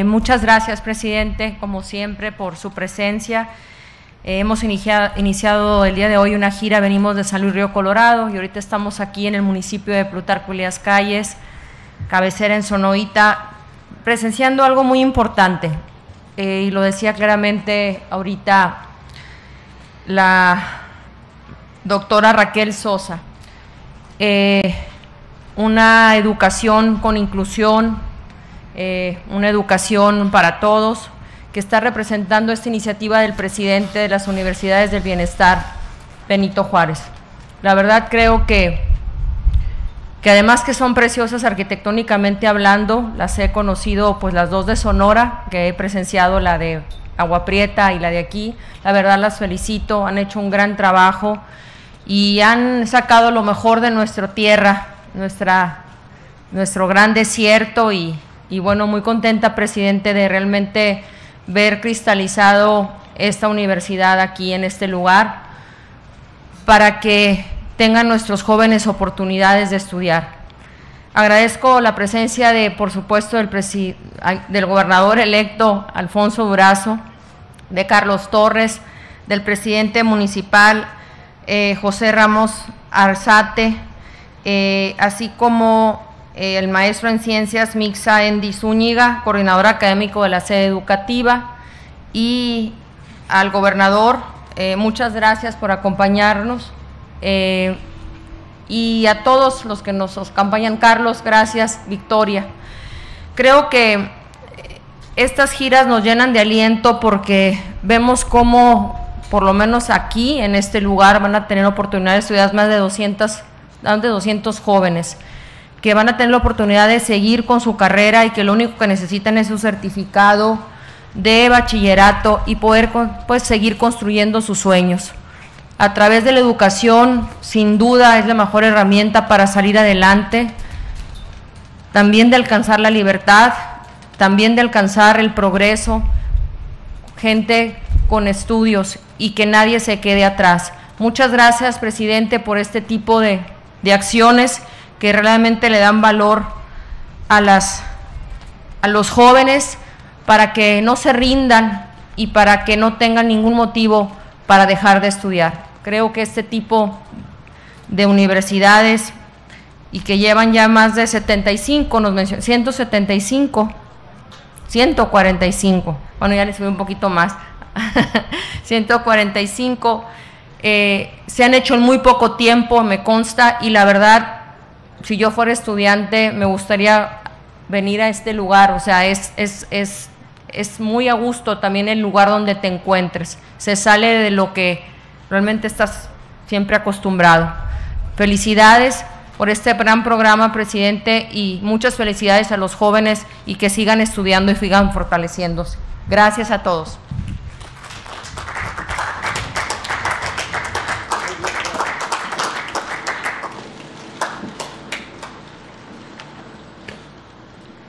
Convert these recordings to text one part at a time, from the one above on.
Muchas gracias, presidente, como siempre, por su presencia. Hemos iniciado el día de hoy una gira, venimos de San Luis Río Colorado y ahorita estamos aquí en el municipio de Plutarco Elías Calles, cabecera en Sonoita, presenciando algo muy importante. Y lo decía claramente ahorita la doctora Raquel Sosa, una educación con inclusión, una educación para todos, que está representando esta iniciativa del presidente de las Universidades del Bienestar, Benito Juárez. La verdad creo que además que son preciosas arquitectónicamente hablando, las he conocido pues las dos de Sonora, que he presenciado la de Agua Prieta y la de aquí, la verdad las felicito, han hecho un gran trabajo y han sacado lo mejor de nuestra tierra, nuestro gran desierto y bueno, muy contenta, presidente, de realmente ver cristalizado esta universidad aquí en este lugar para que tengan nuestros jóvenes oportunidades de estudiar. Agradezco la presencia de, por supuesto, del gobernador electo Alfonso Durazo, de Carlos Torres, del presidente municipal José Ramos Arzate, así como el maestro en ciencias Mixa Endi Zúñiga, coordinador académico de la sede educativa, y al gobernador, muchas gracias por acompañarnos, y a todos los que nos acompañan. Carlos, gracias. Victoria, creo que estas giras nos llenan de aliento porque vemos cómo, por lo menos aquí en este lugar, van a tener oportunidad de estudiar más de 200 jóvenes que van a tener la oportunidad de seguir con su carrera y que lo único que necesitan es un certificado de bachillerato y poder pues seguir construyendo sus sueños. A través de la educación, sin duda, es la mejor herramienta para salir adelante, también de alcanzar la libertad, también de alcanzar el progreso, gente con estudios y que nadie se quede atrás. Muchas gracias, presidente, por este tipo de acciones que realmente le dan valor a los jóvenes para que no se rindan y para que no tengan ningún motivo para dejar de estudiar. Creo que este tipo de universidades y que llevan ya más de 75, nos mencionó, 145, 145, bueno ya les subí un poquito más, 145, se han hecho en muy poco tiempo, me consta, y la verdad, si yo fuera estudiante me gustaría venir a este lugar, o sea, es muy a gusto también el lugar donde te encuentres, se sale de lo que realmente estás siempre acostumbrado. Felicidades por este gran programa, presidente, y muchas felicidades a los jóvenes y que sigan estudiando y sigan fortaleciéndose. Gracias a todos.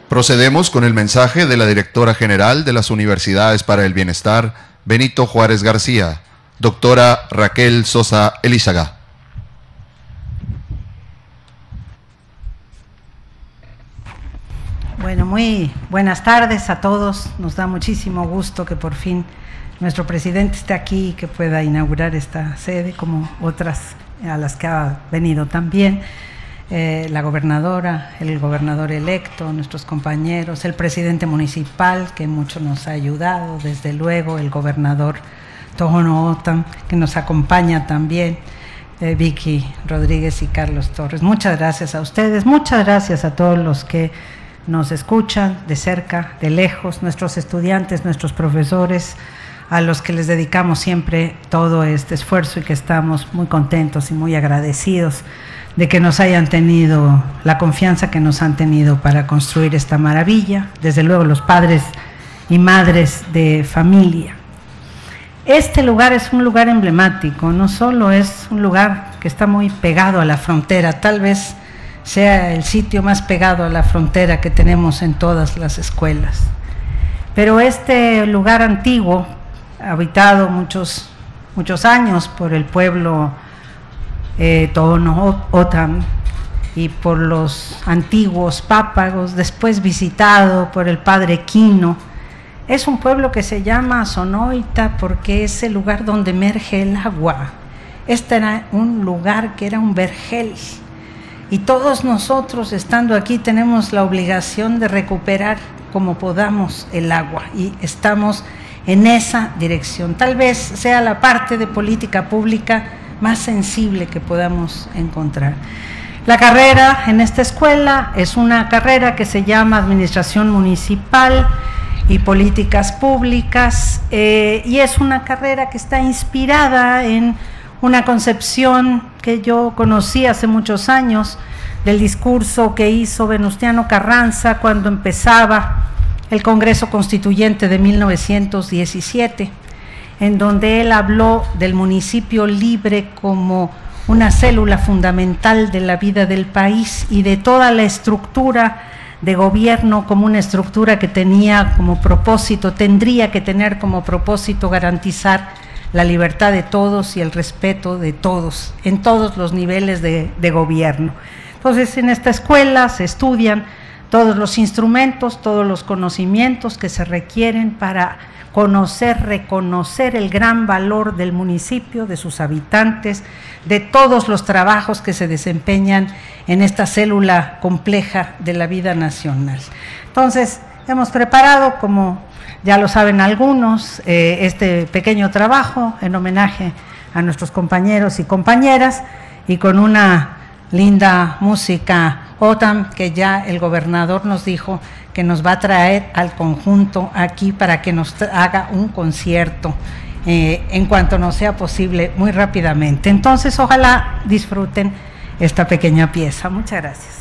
Procedemos con el mensaje de la directora general de las Universidades para el Bienestar, Benito Juárez García, doctora Raquel Sosa Elízaga. Bueno, muy buenas tardes a todos. Nos da muchísimo gusto que por fin nuestro presidente esté aquí y que pueda inaugurar esta sede, como otras a las que ha venido también. La gobernadora, el gobernador electo, nuestros compañeros, el presidente municipal, que mucho nos ha ayudado, desde luego el gobernador Tohono O'odham, que nos acompaña también, Vicky Rodríguez y Carlos Torres. Muchas gracias a ustedes, muchas gracias a todos los que nos escuchan de cerca, de lejos, nuestros estudiantes, nuestros profesores, a los que les dedicamos siempre todo este esfuerzo y que estamos muy contentos y muy agradecidos de que nos hayan tenido la confianza que nos han tenido para construir esta maravilla, desde luego los padres y madres de familia. Este lugar es un lugar emblemático, no solo es un lugar que está muy pegado a la frontera, tal vez sea el sitio más pegado a la frontera que tenemos en todas las escuelas, pero este lugar antiguo, habitado muchos años por el pueblo Tohono O'odham y por los antiguos pápagos, después visitado por el padre Quino. Es un pueblo que se llama Sonoita porque es el lugar donde emerge el agua. Este era un lugar que era un vergel. Y todos nosotros, estando aquí, tenemos la obligación de recuperar como podamos el agua. Y estamos en esa dirección. Tal vez sea la parte de política pública más sensible que podamos encontrar. La carrera en esta escuela es una carrera que se llama Administración Municipal y Políticas Públicas, y es una carrera que está inspirada en una concepción que yo conocí hace muchos años del discurso que hizo Venustiano Carranza cuando empezaba el Congreso Constituyente de 1917, en donde él habló del municipio libre como una célula fundamental de la vida del país y de toda la estructura de gobierno como una estructura que tenía como propósito, tendría que tener como propósito garantizar la libertad de todos y el respeto de todos, en todos los niveles de gobierno. Entonces, en esta escuela se estudian todos los instrumentos, todos los conocimientos que se requieren para conocer, reconocer el gran valor del municipio, de sus habitantes, de todos los trabajos que se desempeñan en esta célula compleja de la vida nacional. Entonces, hemos preparado, como ya lo saben algunos, este pequeño trabajo en homenaje a nuestros compañeros y compañeras, y con una linda música OTAN que ya el gobernador nos dijo que nos va a traer al conjunto aquí para que nos haga un concierto en cuanto nos sea posible, muy rápidamente. Entonces, ojalá disfruten esta pequeña pieza. Muchas gracias.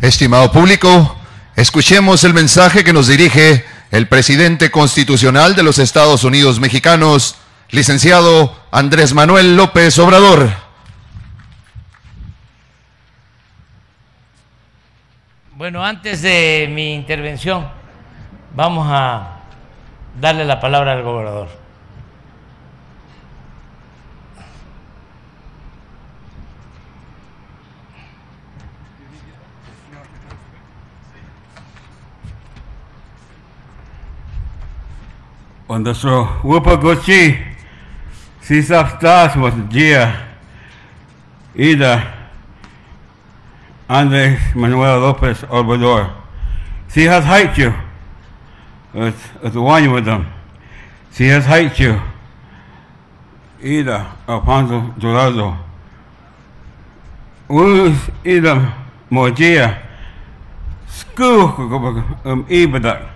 Estimado público, escuchemos el mensaje que nos dirige el presidente constitucional de los Estados Unidos mexicanos, licenciado Andrés Manuel López Obrador. Bueno, antes de mi intervención, vamos a darle la palabra al gobernador. Cuando su Wupagochi Sisaftas was Gia Ida Andrés Manuel López Obrador. Si has hyped you with one with them. Si has hyped you Ida Alfonso Dorado. Us Ida Mogia School ibadak.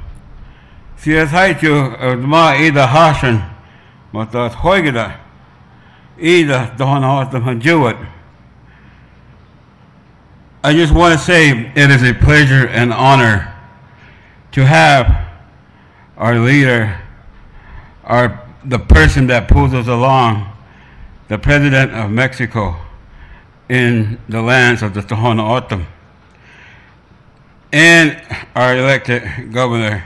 Si es haichu ma ida hashan matat hoigada ida dohanahatam hajuat. I just want to say it is a pleasure and honor to have our leader, the person that pulls us along, the President of Mexico, in the lands of the Tohono O'odham, and our elected governor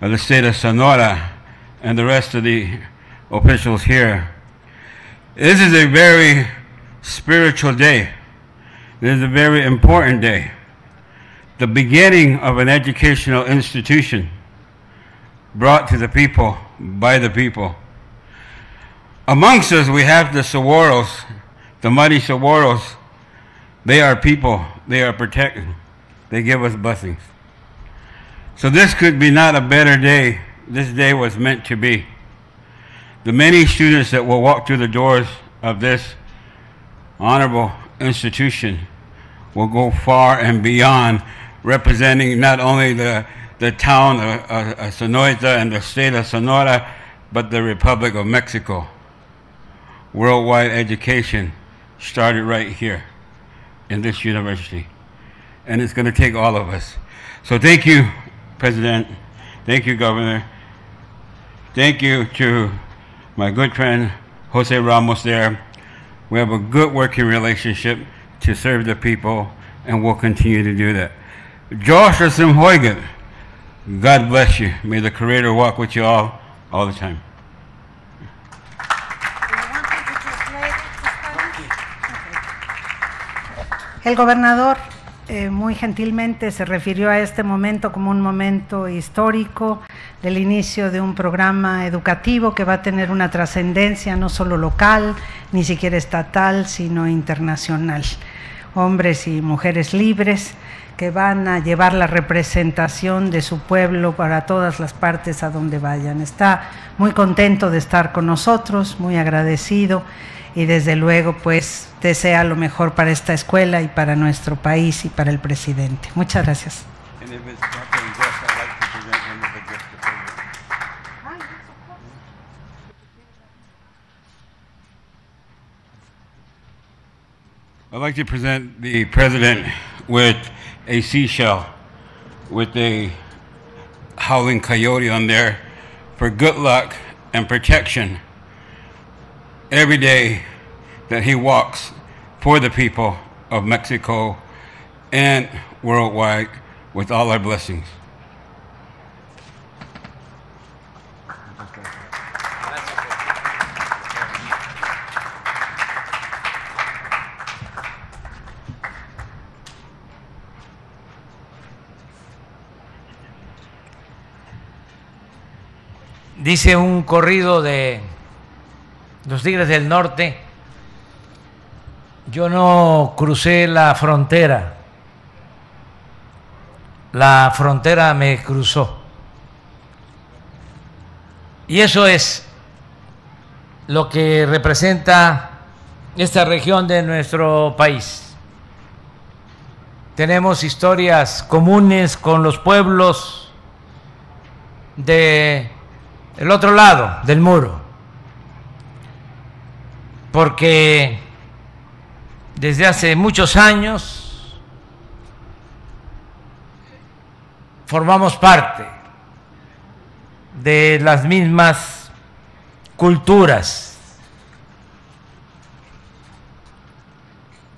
of the state of Sonora and the rest of the officials here. This is a very spiritual day. This is a very important day. The beginning of an educational institution brought to the people, by the people. Amongst us, we have the Saguaros, the mighty Saguaros. They are people. They are protected. They give us blessings. So this could be not a better day. This day was meant to be. The many students that will walk through the doors of this honorable institution will go far and beyond, representing not only the town of Sonoita and the state of Sonora, but the Republic of Mexico. Worldwide education started right here in this university. And it's going to take all of us. So thank you, President. Thank you, Governor. Thank you to my good friend, Jose Ramos there. We have a good working relationship to serve the people, and we'll continue to do that. Joshua Simhoigan, God bless you. May the Creator walk with you all the time. El gobernador muy gentilmente se refirió a este momento como un momento histórico del inicio de un programa educativo que va a tener una trascendencia no solo local, ni siquiera estatal, sino internacional. Hombres y mujeres libres que van a llevar la representación de su pueblo para todas las partes a donde vayan. Está muy contento de estar con nosotros, muy agradecido, y desde luego pues desea lo mejor para esta escuela y para nuestro país y para el presidente. Muchas gracias. I'd like to present the president with a seashell with a howling coyote on there for good luck and protection every day that he walks for the people of Mexico and worldwide with all our blessings. Dice un corrido de los Tigres del Norte: yo no crucé la frontera me cruzó. Y eso es lo que representa esta región de nuestro país. Tenemos historias comunes con los pueblos del otro lado del muro, porque desde hace muchos años formamos parte de las mismas culturas.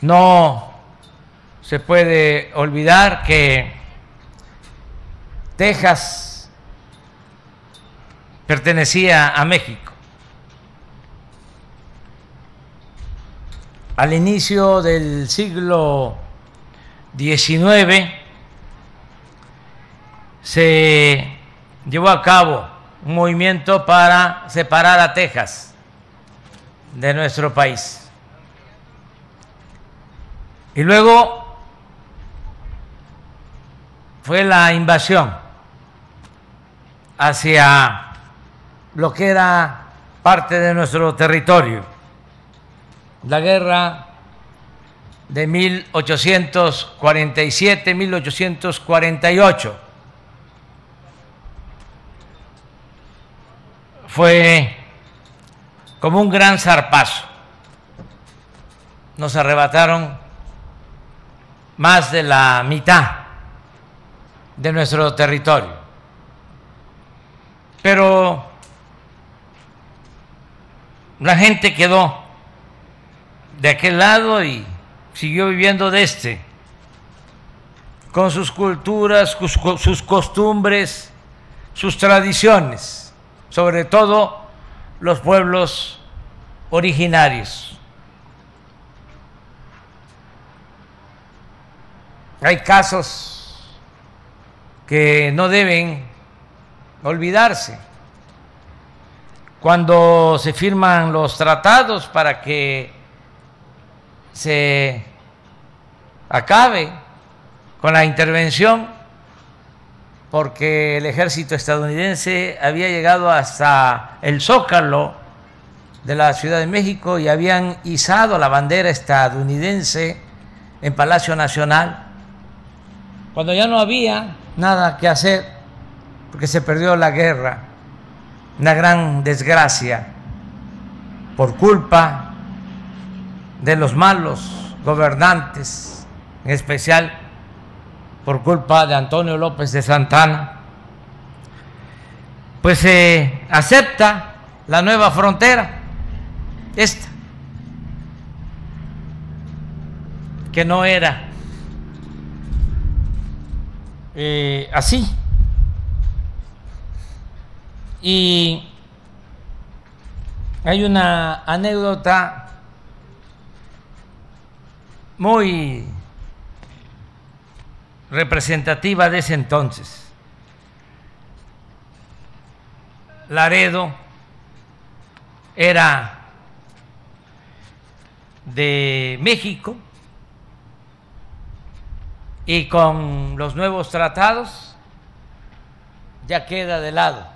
No se puede olvidar que Texas pertenecía a México. Al inicio del siglo XIX se llevó a cabo un movimiento para separar a Texas de nuestro país. Y luego fue la invasión hacia lo que era parte de nuestro territorio, la guerra de 1847-1848. Fue como un gran zarpazo. Nos arrebataron más de la mitad de nuestro territorio. Pero la gente quedó de aquel lado y siguió viviendo de este, con sus culturas, sus costumbres, sus tradiciones, sobre todo los pueblos originarios. Hay casos que no deben olvidarse. Cuando se firman los tratados para que se acabe con la intervención, porque el ejército estadounidense había llegado hasta el Zócalo de la Ciudad de México y habían izado la bandera estadounidense en Palacio Nacional, cuando ya no había nada que hacer, porque se perdió la guerra, una gran desgracia por culpa de los malos gobernantes, en especial por culpa de Antonio López de Santana. Pues se acepta la nueva frontera, esta, que no era así. Y hay una anécdota muy representativa de ese entonces. Laredo era de México y con los nuevos tratados ya queda de lado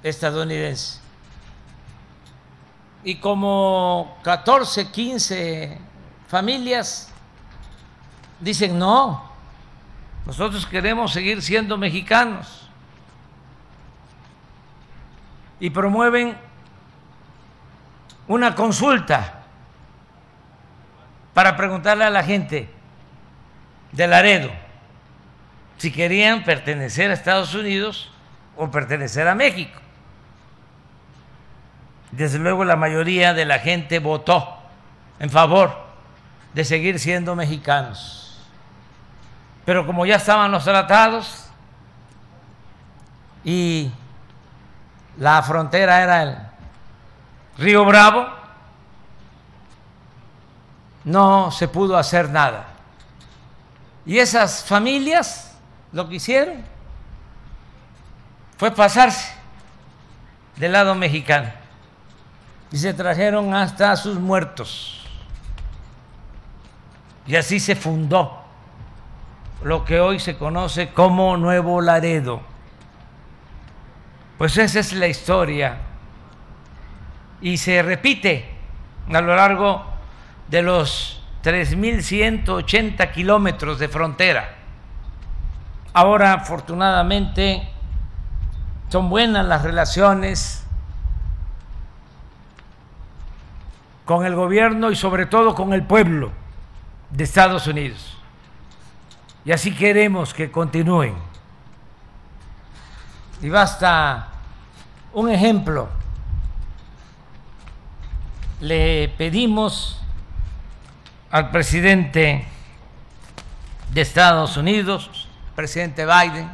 estadounidense. Y como 14, 15 familias dicen: no, nosotros queremos seguir siendo mexicanos. Y promueven una consulta para preguntarle a la gente de Laredo si querían pertenecer a Estados Unidos o pertenecer a México. Desde luego la mayoría de la gente votó en favor de seguir siendo mexicanos. Pero como ya estaban los tratados y la frontera era el Río Bravo, no se pudo hacer nada. Y esas familias lo que hicieron fue pasarse del lado mexicano y se trajeron hasta sus muertos. Y así se fundó lo que hoy se conoce como Nuevo Laredo. Pues esa es la historia y se repite a lo largo de los 3.180 kilómetros de frontera. Ahora, afortunadamente, son buenas las relaciones con el gobierno y sobre todo con el pueblo de Estados Unidos. Y así queremos que continúen. Y basta un ejemplo. Le pedimos al presidente de Estados Unidos, presidente Biden,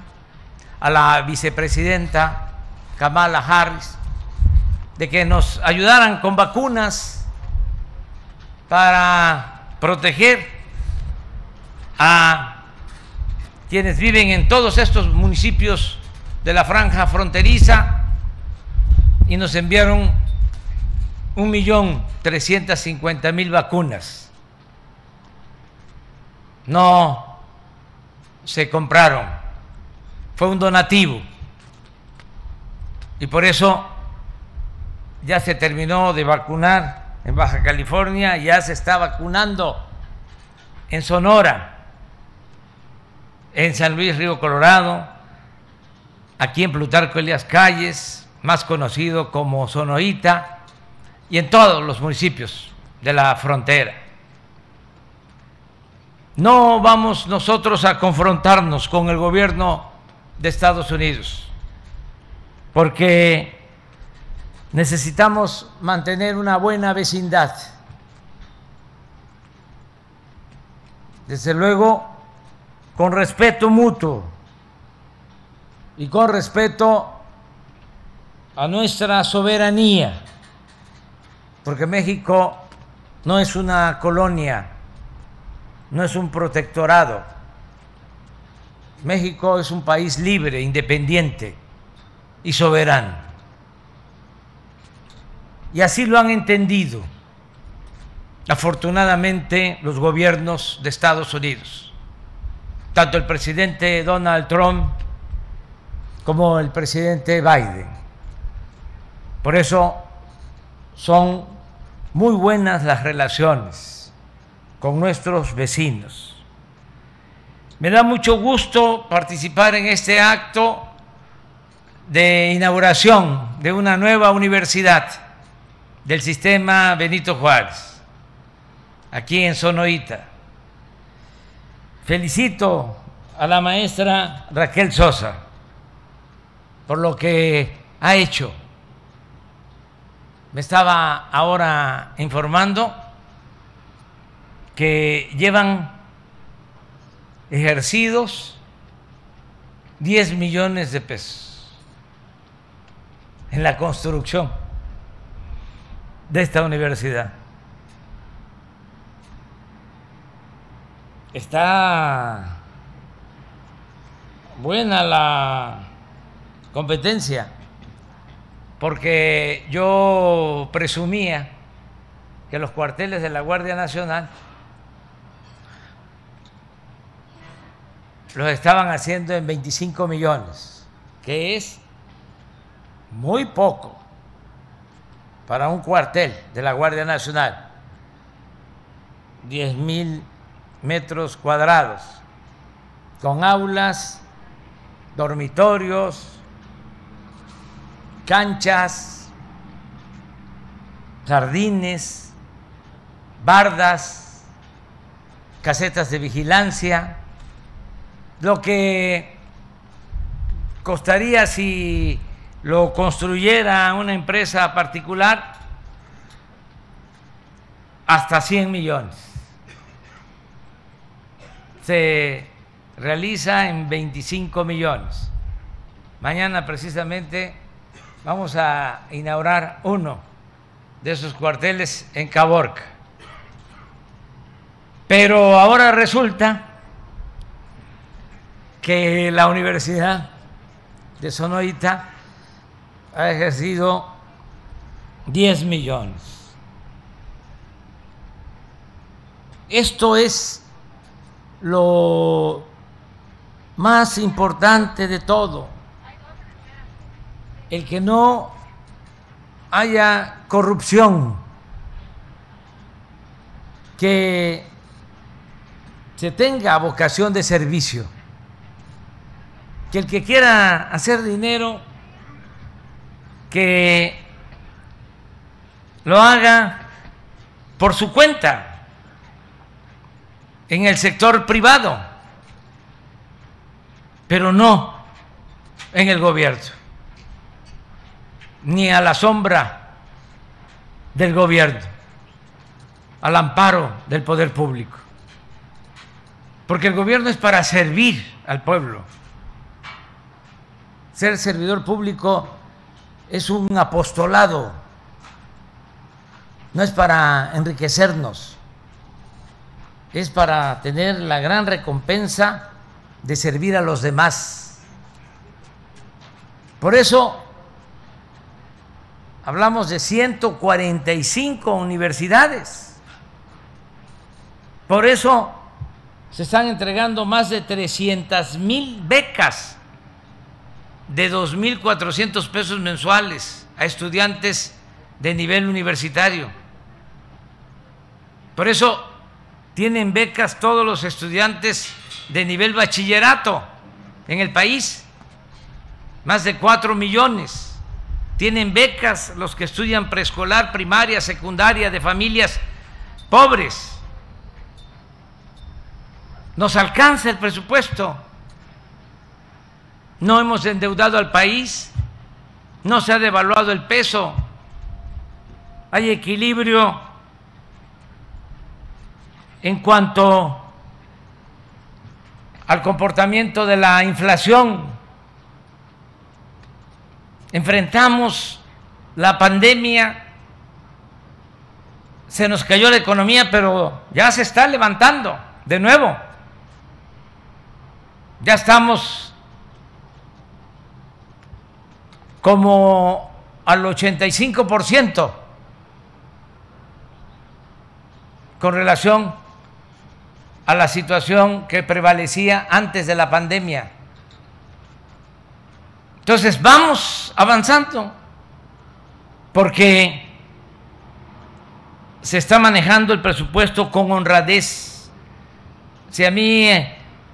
a la vicepresidenta Kamala Harris, de que nos ayudaran con vacunas para proteger a quienes viven en todos estos municipios de la franja fronteriza, y nos enviaron 1.350.000 vacunas. No se compraron, fue un donativo, y por eso ya se terminó de vacunar en Baja California, ya se está vacunando en Sonora, en San Luis Río Colorado, aquí en Plutarco Elías Calles, más conocido como Sonoita, y en todos los municipios de la frontera. No vamos nosotros a confrontarnos con el gobierno de Estados Unidos, porque necesitamos mantener una buena vecindad. Desde luego, con respeto mutuo y con respeto a nuestra soberanía, porque México no es una colonia, no es un protectorado. México es un país libre, independiente y soberano. Y así lo han entendido, afortunadamente, los gobiernos de Estados Unidos, tanto el presidente Donald Trump como el presidente Biden. Por eso son muy buenas las relaciones con nuestros vecinos. Me da mucho gusto participar en este acto de inauguración de una nueva universidad del sistema Benito Juárez, aquí en Sonoita. Felicito a la maestra Raquel Sosa por lo que ha hecho. Me estaba ahora informando que llevan ejercidos 10 millones de pesos en la construcción de esta universidad. Está buena la competencia, porque yo presumía que los cuarteles de la Guardia Nacional los estaban haciendo en 25 millones, que es muy poco para un cuartel de la Guardia Nacional. 10,000 metros cuadrados, con aulas, dormitorios, canchas, jardines, bardas, casetas de vigilancia, lo que costaría si lo construyera una empresa particular hasta 100 millones. Se realiza en 25 millones. Mañana precisamente vamos a inaugurar uno de esos cuarteles en Caborca. Pero ahora resulta que la Universidad de Sonoita ha ejercido 10 millones. Esto es lo más importante de todo, el que no haya corrupción, que se tenga vocación de servicio, que el que quiera hacer dinero, que lo haga por su cuenta en el sector privado, pero no en el gobierno, ni a la sombra del gobierno, al amparo del poder público, porque el gobierno es para servir al pueblo. Ser servidor público es un apostolado, no es para enriquecernos, es para tener la gran recompensa de servir a los demás. Por eso hablamos de 145 universidades. Por eso se están entregando más de 300,000 becas de 2,400 pesos mensuales a estudiantes de nivel universitario. Por eso tienen becas todos los estudiantes de nivel bachillerato en el país, más de 4 millones. Tienen becas los que estudian preescolar, primaria, secundaria, de familias pobres. Nos alcanza el presupuesto. No hemos endeudado al país, no se ha devaluado el peso, hay equilibrio en cuanto al comportamiento de la inflación. Enfrentamos la pandemia, se nos cayó la economía, pero ya se está levantando de nuevo. Ya estamos como al 85% con relación a la situación que prevalecía antes de la pandemia. Entonces vamos avanzando porque se está manejando el presupuesto con honradez. Si a mí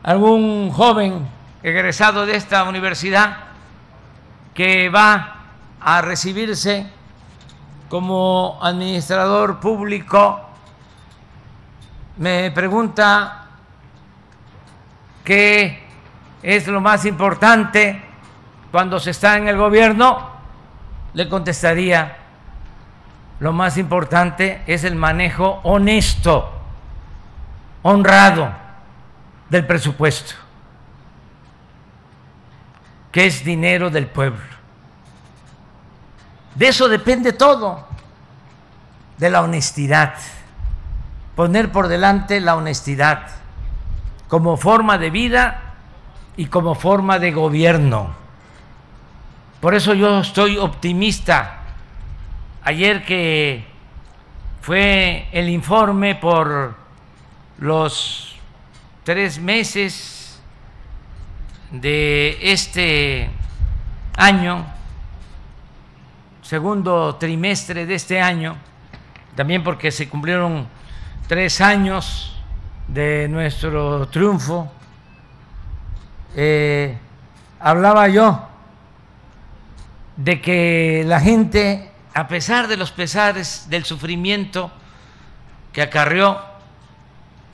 algún joven egresado de esta universidad que va a recibirse como administrador público me pregunta qué es lo más importante cuando se está en el gobierno, le contestaría: lo más importante es el manejo honesto, honrado del presupuesto, que es dinero del pueblo. De eso depende todo, de la honestidad, poner por delante la honestidad como forma de vida y como forma de gobierno. Por eso yo estoy optimista. Ayer que fue el informe por los 3 meses de este año, segundo trimestre de este año, también porque se cumplieron 3 años de nuestro triunfo, hablaba yo de que la gente, a pesar de los pesares, del sufrimiento que acarreó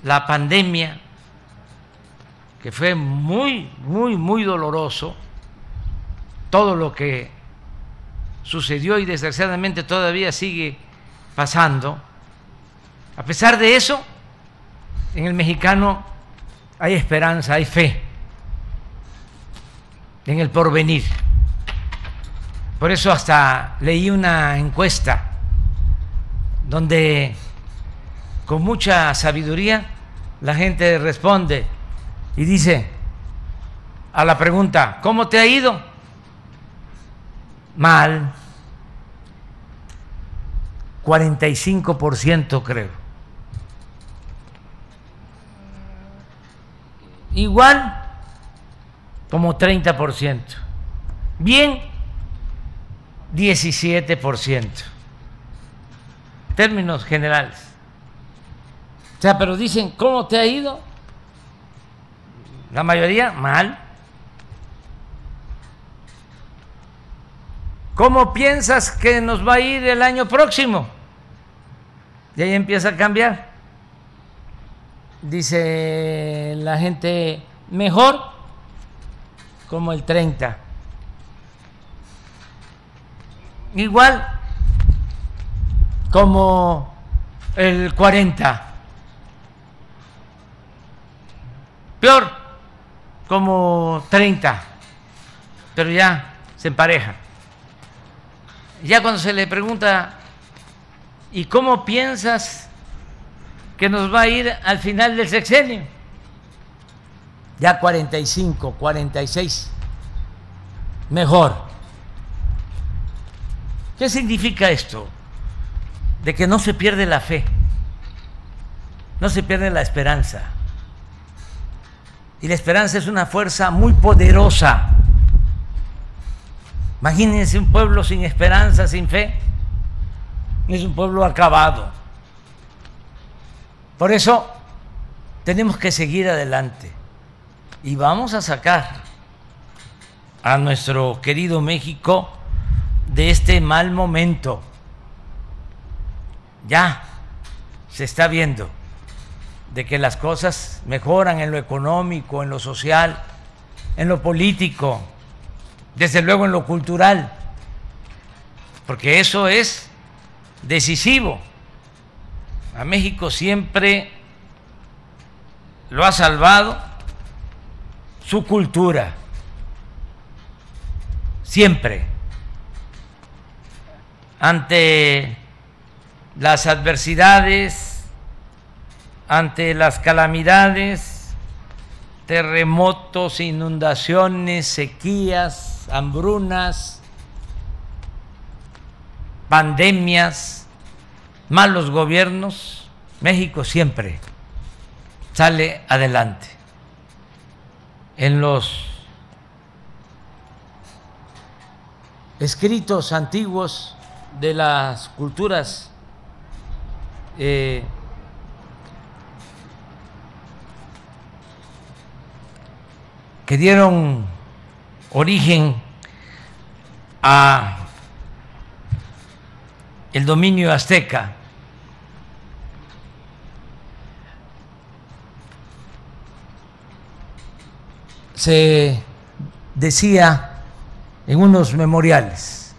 la pandemia, que fue muy, muy, muy doloroso, todo lo que sucedió y desgraciadamente todavía sigue pasando, a pesar de eso, en el mexicano hay esperanza, hay fe en el porvenir. Por eso hasta leí una encuesta donde con mucha sabiduría la gente responde y dice a la pregunta: ¿cómo te ha ido? Mal. 45% creo. Igual como 30%. Bien, 17%. Términos generales. O sea, pero dicen, ¿cómo te ha ido? La mayoría, mal. ¿Cómo piensas que nos va a ir el año próximo? Y ahí empieza a cambiar. Dice la gente, mejor, como el 30%. Igual, como el 40%. Peor, como 30%. Pero ya se empareja. Ya cuando se le pregunta, ¿y cómo piensas que nos va a ir al final del sexenio? Ya 45, 46, mejor. ¿Qué significa esto? De que no se pierde la fe, no se pierde la esperanza. Y la esperanza es una fuerza muy poderosa. Imagínense un pueblo sin esperanza, sin fe, es un pueblo acabado. Por eso tenemos que seguir adelante y vamos a sacar a nuestro querido México de este mal momento. Ya se está viendo de que las cosas mejoran en lo económico, en lo social, en lo político, desde luego en lo cultural, porque eso es decisivo. A México siempre lo ha salvado su cultura, siempre. Ante las adversidades, ante las calamidades, terremotos, inundaciones, sequías, hambrunas, pandemias, malos gobiernos, México siempre sale adelante. En los escritos antiguos de las culturas que dieron origen a el dominio azteca, se decía en unos memoriales: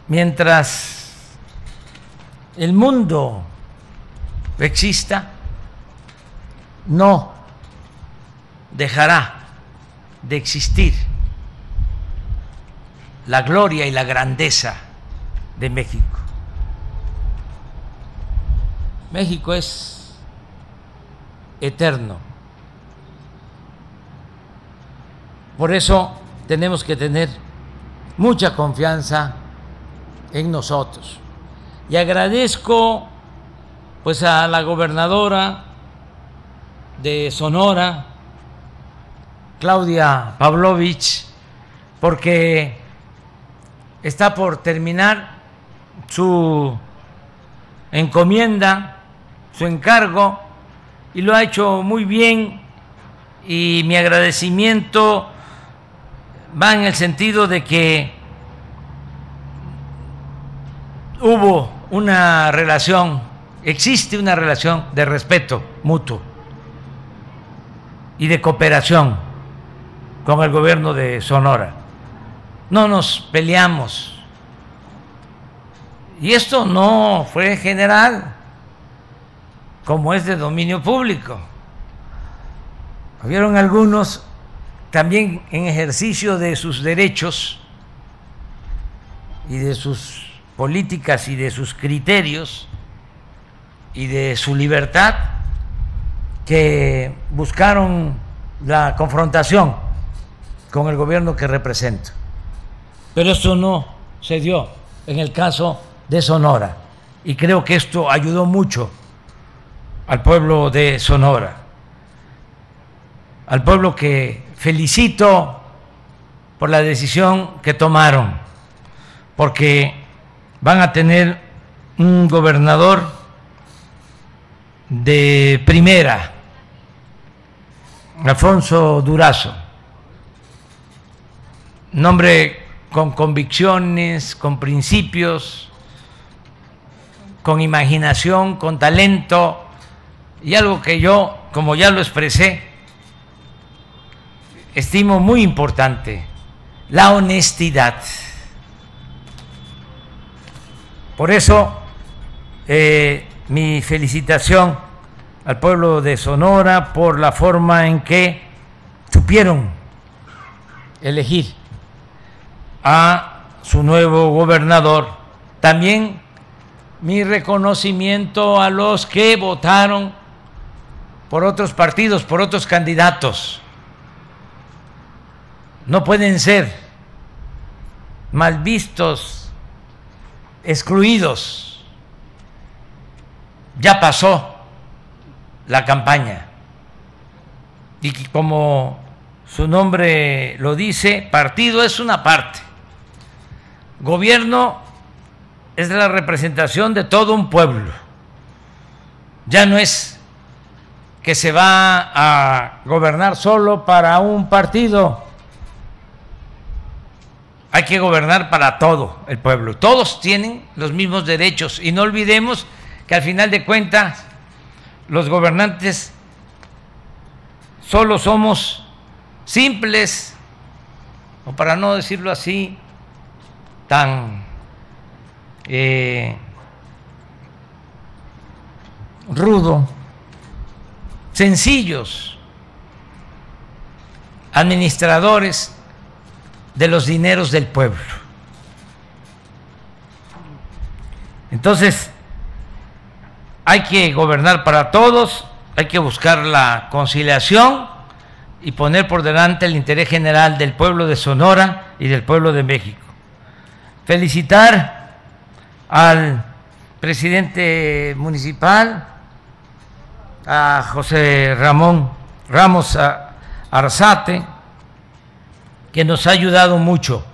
mientras el mundo exista, no dejará de existir la gloria y la grandeza de México. México es eterno. Por eso tenemos que tener mucha confianza en nosotros. Y agradezco pues a la gobernadora de Sonora, Claudia Pavlovich, porque está por terminar su encomienda, su encargo, y lo ha hecho muy bien, y mi agradecimiento va en el sentido de que hubo una relación, existe una relación de respeto mutuo y de cooperación con el gobierno de Sonora. No nos peleamos. Y esto no fue general, como es de dominio público. Hubieron algunos también en ejercicio de sus derechos y de sus políticas y de sus criterios y de su libertad, que buscaron la confrontación con el gobierno que represento. Pero esto no se dio en el caso de Sonora, y creo que esto ayudó mucho al pueblo de Sonora, al pueblo que felicito por la decisión que tomaron, porque van a tener un gobernador de primera, Alfonso Durazo, un hombre con convicciones, con principios, con imaginación, con talento, y algo que yo, como ya lo expresé, estimo muy importante: la honestidad. Por eso, mi felicitación al pueblo de Sonora por la forma en que supieron elegir a su nuevo gobernador. También mi reconocimiento a los que votaron por otros partidos, por otros candidatos. No pueden ser mal vistos, excluidos. Ya pasó la campaña, y como su nombre lo dice, partido es una parte, gobierno es la representación de todo un pueblo. Ya no es que se va a gobernar solo para un partido. Hay que gobernar para todo el pueblo. Todos tienen los mismos derechos y no olvidemos que al final de cuentas los gobernantes solo somos simples, o para no decirlo así tan rudo, sencillos administradores de los dineros del pueblo. Entonces, hay que gobernar para todos, hay que buscar la conciliación y poner por delante el interés general del pueblo de Sonora y del pueblo de México. Felicitar al presidente municipal, a José Ramón Ramos Arzate, que nos ha ayudado mucho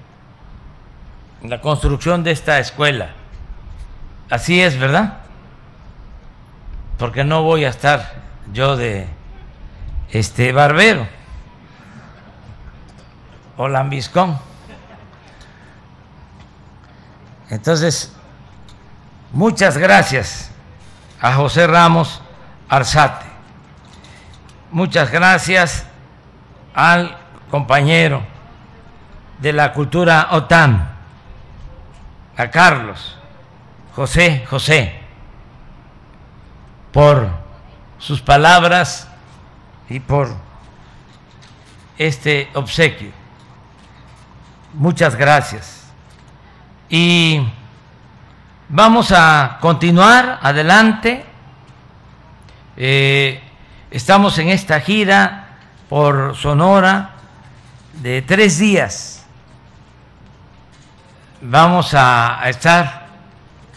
en la construcción de esta escuela. Así es, ¿verdad? Porque no voy a estar yo de barbero o lambiscón. Entonces, muchas gracias a José Ramos Arzate. Muchas gracias al compañero de la cultura OTAN, a Carlos José, por sus palabras y por este obsequio. Muchas gracias. Y vamos a continuar adelante. Estamos en esta gira por Sonora de 3 días. Vamos a estar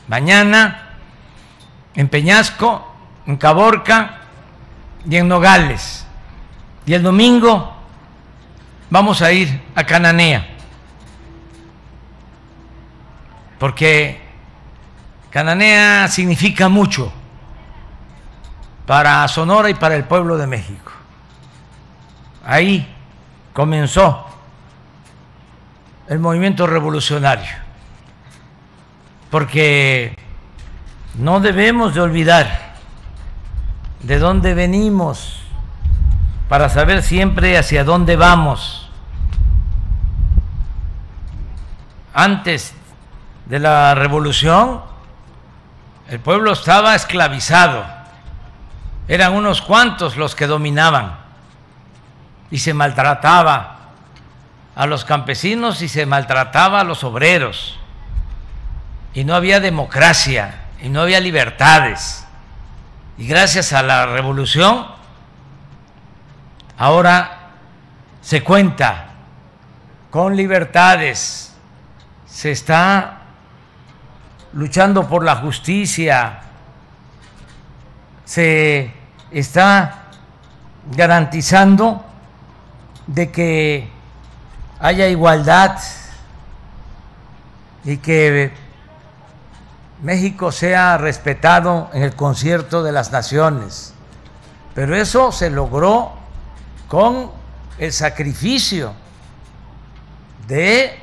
mañana en Peñasco, en Caborca y en Nogales. Y el domingo vamos a ir a Cananea, porque Cananea significa mucho para Sonora y para el pueblo de México. Ahí comenzó el movimiento revolucionario, porque no debemos de olvidar de dónde venimos para saber siempre hacia dónde vamos. Antes de la revolución, el pueblo estaba esclavizado, eran unos cuantos los que dominaban y se maltrataba a los campesinos y se maltrataba a los obreros, y no había democracia y no había libertades. Y gracias a la revolución ahora se cuenta con libertades, se está luchando por la justicia, se está garantizando de que haya igualdad y que México sea respetado en el concierto de las naciones. Pero eso se logró con el sacrificio de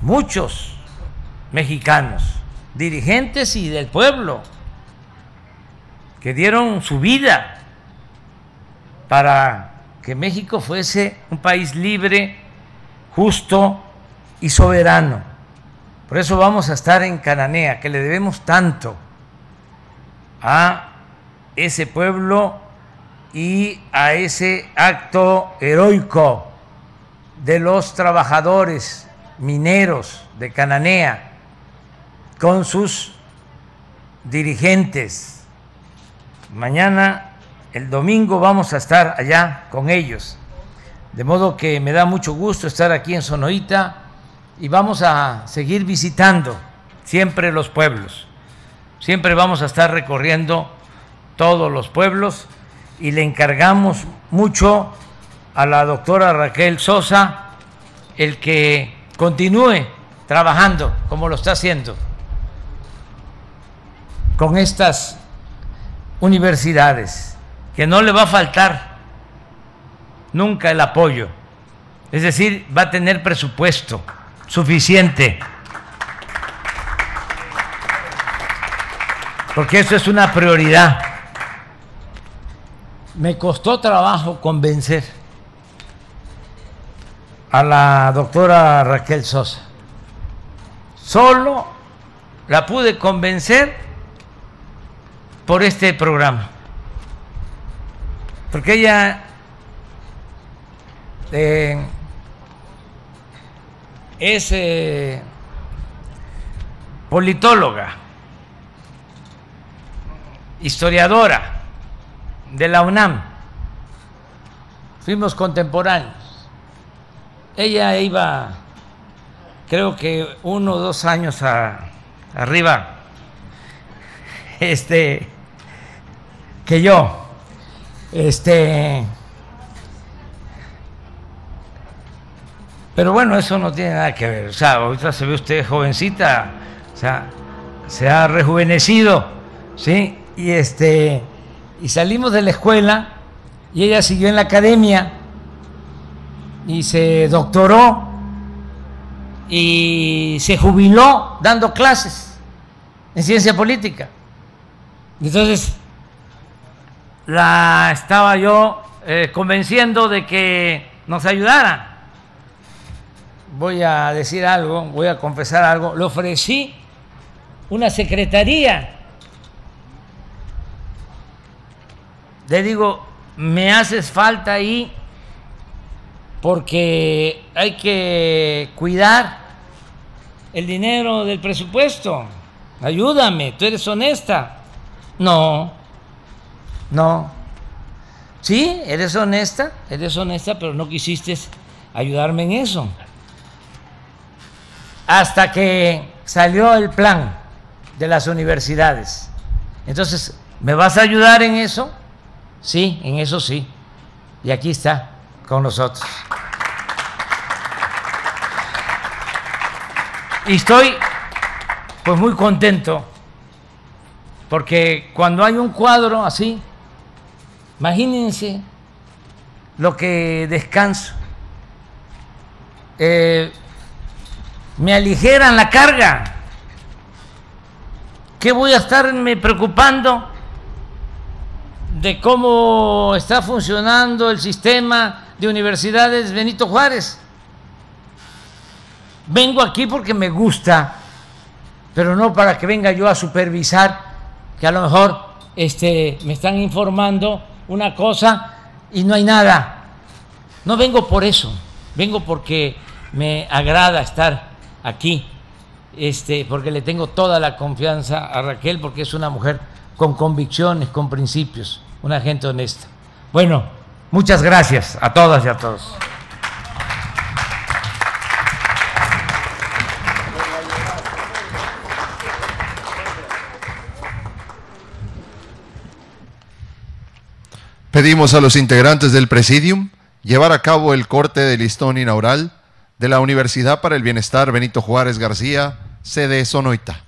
muchos mexicanos, dirigentes y del pueblo, que dieron su vida para que México fuese un país libre, justo y soberano. Por eso vamos a estar en Cananea, que le debemos tanto a ese pueblo y a ese acto heroico de los trabajadores mineros de Cananea con sus dirigentes. Mañana, el domingo, vamos a estar allá con ellos. De modo que me da mucho gusto estar aquí en Sonorita y vamos a seguir visitando siempre los pueblos. Siempre vamos a estar recorriendo todos los pueblos y le encargamos mucho a la doctora Raquel Sosa el que continúe trabajando como lo está haciendo con estas universidades que no le va a faltar nunca el apoyo. Es decir, va a tener presupuesto suficiente. Porque eso es una prioridad. Me costó trabajo convencer a la doctora Raquel Sosa. Solo la pude convencer por este programa. Porque ella es politóloga, historiadora de la UNAM. Fuimos contemporáneos. Ella iba, creo que 1 o 2 años arriba que yo. Pero bueno, eso no tiene nada que ver. O sea, ahorita se ve usted jovencita, o sea, se ha rejuvenecido, ¿sí? Y salimos de la escuela y ella siguió en la academia y se doctoró y se jubiló dando clases en ciencia política. Entonces, la estaba yo convenciendo de que nos ayudara. Voy a decir algo, voy a confesar algo. Le ofrecí una secretaría. Le digo, me haces falta ahí porque hay que cuidar el dinero del presupuesto. Ayúdame, tú eres honesta. No. Sí, eres honesta, pero no quisiste ayudarme en eso. Hasta que salió el plan de las universidades. Entonces, ¿me vas a ayudar en eso? Sí, en eso sí. Y aquí está con nosotros. Y estoy pues muy contento porque cuando hay un cuadro así, imagínense lo que descanso. Me aligeran la carga. ¿Qué voy a estarme preocupando de cómo está funcionando el sistema de universidades Benito Juárez? Vengo aquí porque me gusta, pero no para que venga yo a supervisar, que a lo mejor me están informando una cosa y no hay nada. No vengo por eso, vengo porque me agrada estar aquí, porque le tengo toda la confianza a Raquel, porque es una mujer con convicciones, con principios, una gente honesta. Bueno, muchas gracias a todas y a todos. Pedimos a los integrantes del Presidium llevar a cabo el corte de listón inaugural de la Universidad para el Bienestar Benito Juárez García, sede Sonoita.